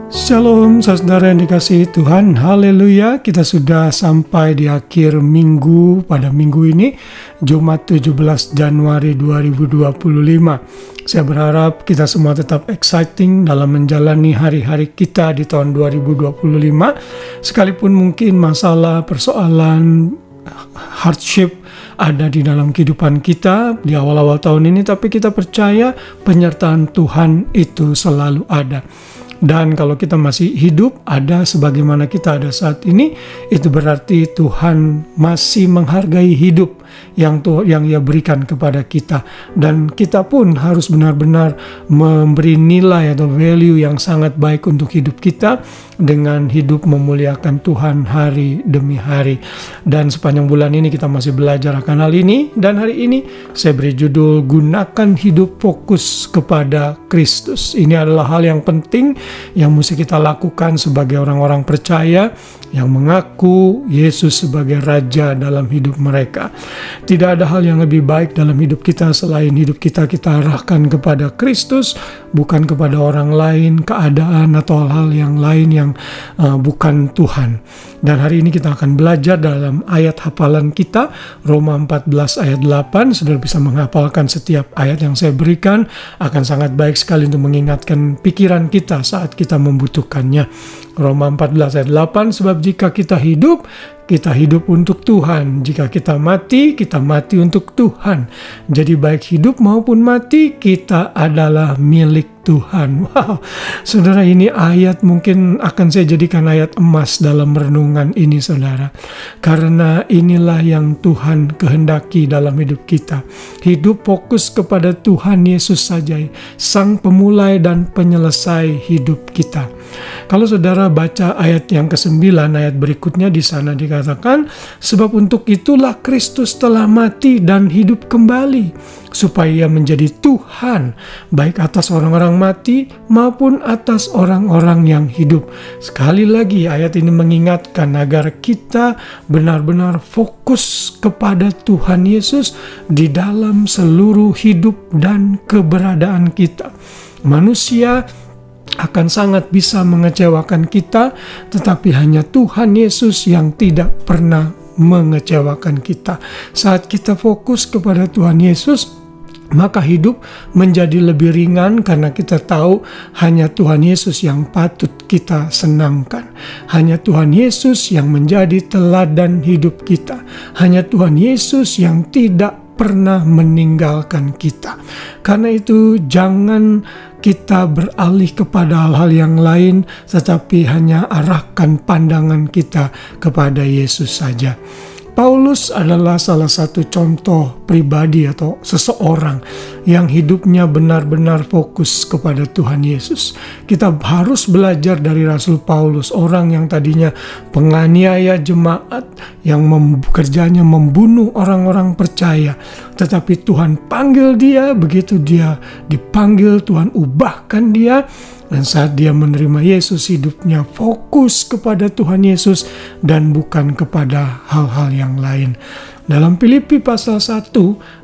Shalom saudara yang dikasihi Tuhan, haleluya. Kita sudah sampai di akhir minggu pada minggu ini, Jumat 17 Januari 2025. Saya berharap kita semua tetap exciting dalam menjalani hari-hari kita di tahun 2025. Sekalipun mungkin masalah, persoalan, hardship ada di dalam kehidupan kita di awal-awal tahun ini, tapi kita percaya penyertaan Tuhan itu selalu ada. Dan kalau kita masih hidup, ada sebagaimana kita ada saat ini, itu berarti Tuhan masih menghargai hidup yang Ia berikan kepada kita. Dan kita pun harus benar-benar memberi nilai atau value yang sangat baik untuk hidup kita dengan hidup memuliakan Tuhan hari demi hari. Dan sepanjang bulan ini kita masih belajar akan hal ini. Dan hari ini saya beri judul Gunakan Hidup Fokus kepada Kristus. Ini adalah hal yang penting yang mesti kita lakukan sebagai orang-orang percaya yang mengaku Yesus sebagai Raja dalam hidup mereka. Tidak ada hal yang lebih baik dalam hidup kita selain hidup kita arahkan kepada Kristus, bukan kepada orang lain, keadaan atau hal-hal yang lain yang bukan Tuhan. Dan hari ini kita akan belajar dalam ayat hafalan kita, Roma 14 ayat 8. Saudara bisa menghafalkan setiap ayat yang saya berikan, akan sangat baik sekali untuk mengingatkan pikiran kita saat kita membutuhkannya. Roma 14 ayat 8, sebab jika kita hidup untuk Tuhan. Jika kita mati untuk Tuhan. Jadi baik hidup maupun mati, kita adalah milik Tuhan. Wow, saudara, ini ayat mungkin akan saya jadikan ayat emas dalam renungan ini, saudara. Karena inilah yang Tuhan kehendaki dalam hidup kita. Hidup fokus kepada Tuhan Yesus saja, Sang Pemulai dan Penyelesai hidup kita. Kalau saudara baca ayat yang ke-9, ayat berikutnya di sana dikatakan, sebab untuk itulah Kristus telah mati dan hidup kembali, supaya Ia menjadi Tuhan, baik atas orang-orang mati maupun atas orang-orang yang hidup. Sekali lagi ayat ini mengingatkan agar kita benar-benar fokus kepada Tuhan Yesus di dalam seluruh hidup dan keberadaan kita. Manusia akan sangat bisa mengecewakan kita, tetapi hanya Tuhan Yesus yang tidak pernah mengecewakan kita. Saat kita fokus kepada Tuhan Yesus, maka hidup menjadi lebih ringan karena kita tahu hanya Tuhan Yesus yang patut kita senangkan. Hanya Tuhan Yesus yang menjadi teladan hidup kita. Hanya Tuhan Yesus yang tidak pernah meninggalkan kita. Karena itu jangan kita beralih kepada hal-hal yang lain, tetapi hanya arahkan pandangan kita kepada Yesus saja. Paulus adalah salah satu contoh pribadi atau seseorang yang hidupnya benar-benar fokus kepada Tuhan Yesus. Kita harus belajar dari Rasul Paulus, orang yang tadinya penganiaya jemaat, yang kerjanya membunuh orang-orang percaya. Tetapi Tuhan panggil dia, begitu dia dipanggil, Tuhan ubahkan dia. Dan saat dia menerima Yesus, hidupnya fokus kepada Tuhan Yesus dan bukan kepada hal-hal yang lain. Dalam Filipi pasal 1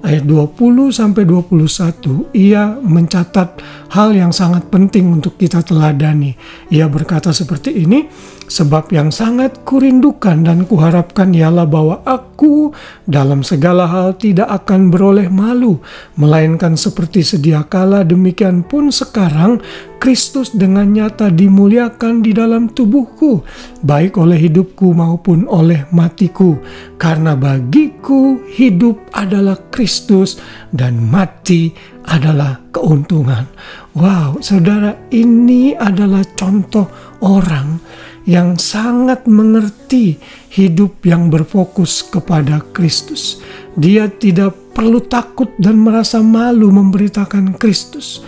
ayat 20-21, ia mencatat hal yang sangat penting untuk kita teladani. Ia berkata seperti ini, sebab yang sangat kurindukan dan kuharapkan ialah bahwa aku dalam segala hal tidak akan beroleh malu, melainkan seperti sedia kala demikian pun sekarang Kristus dengan nyata dimuliakan di dalam tubuhku, baik oleh hidupku maupun oleh matiku. Karena bagiku hidup adalah Kristus dan mati adalah keuntungan. Wow, saudara, ini adalah contoh orang yang sangat mengerti hidup yang berfokus kepada Kristus. Dia tidak perlu takut dan merasa malu memberitakan Kristus.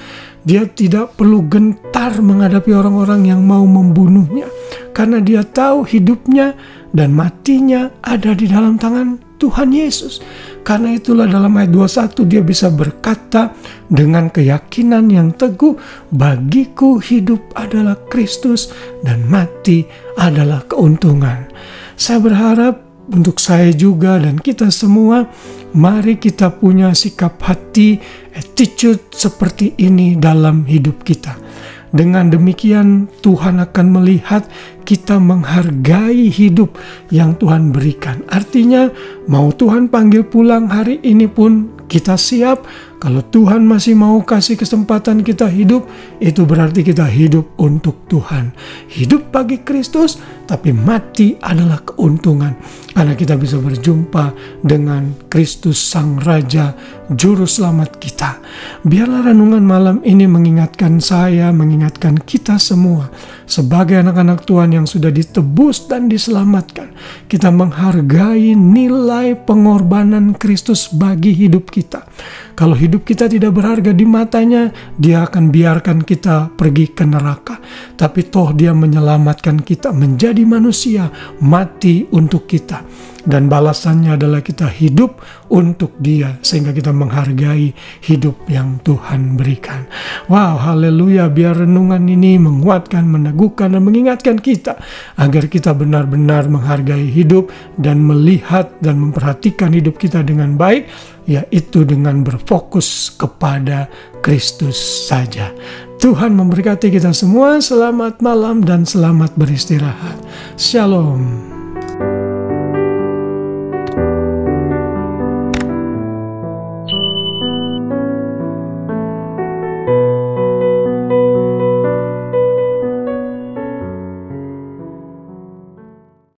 Dia tidak perlu gentar menghadapi orang-orang yang mau membunuhnya, karena dia tahu hidupnya dan matinya ada di dalam tangan Tuhan Yesus. Karena itulah dalam ayat 21 dia bisa berkata dengan keyakinan yang teguh, bagiku hidup adalah Kristus dan mati adalah keuntungan. Saya berharap untuk saya juga dan kita semua, mari kita punya sikap hati, attitude seperti ini dalam hidup kita. Dengan demikian Tuhan akan melihat kita menghargai hidup yang Tuhan berikan. Artinya mau Tuhan panggil pulang hari ini pun kita siap. Kalau Tuhan masih mau kasih kesempatan kita hidup, itu berarti kita hidup untuk Tuhan. Hidup bagi Kristus, tapi mati adalah keuntungan. Karena kita bisa berjumpa dengan Kristus Sang Raja, Juru Selamat kita. Biarlah renungan malam ini mengingatkan saya, mengingatkan kita semua. Sebagai anak-anak Tuhan yang sudah ditebus dan diselamatkan, kita menghargai nilai pengorbanan Kristus bagi hidup kita. Kalau hidup kita tidak berharga di matanya, Dia akan biarkan kita pergi ke neraka. Tapi toh Dia menyelamatkan kita menjadi manusia, mati untuk kita. Dan balasannya adalah kita hidup untuk Dia, sehingga kita menghargai hidup yang Tuhan berikan. Wow, haleluya. Biar renungan ini menguatkan, meneguhkan, dan mengingatkan kita agar kita benar-benar menghargai hidup dan melihat dan memperhatikan hidup kita dengan baik, yaitu dengan berfokus kepada Kristus saja. Tuhan memberkati kita semua. Selamat malam dan selamat beristirahat. Shalom.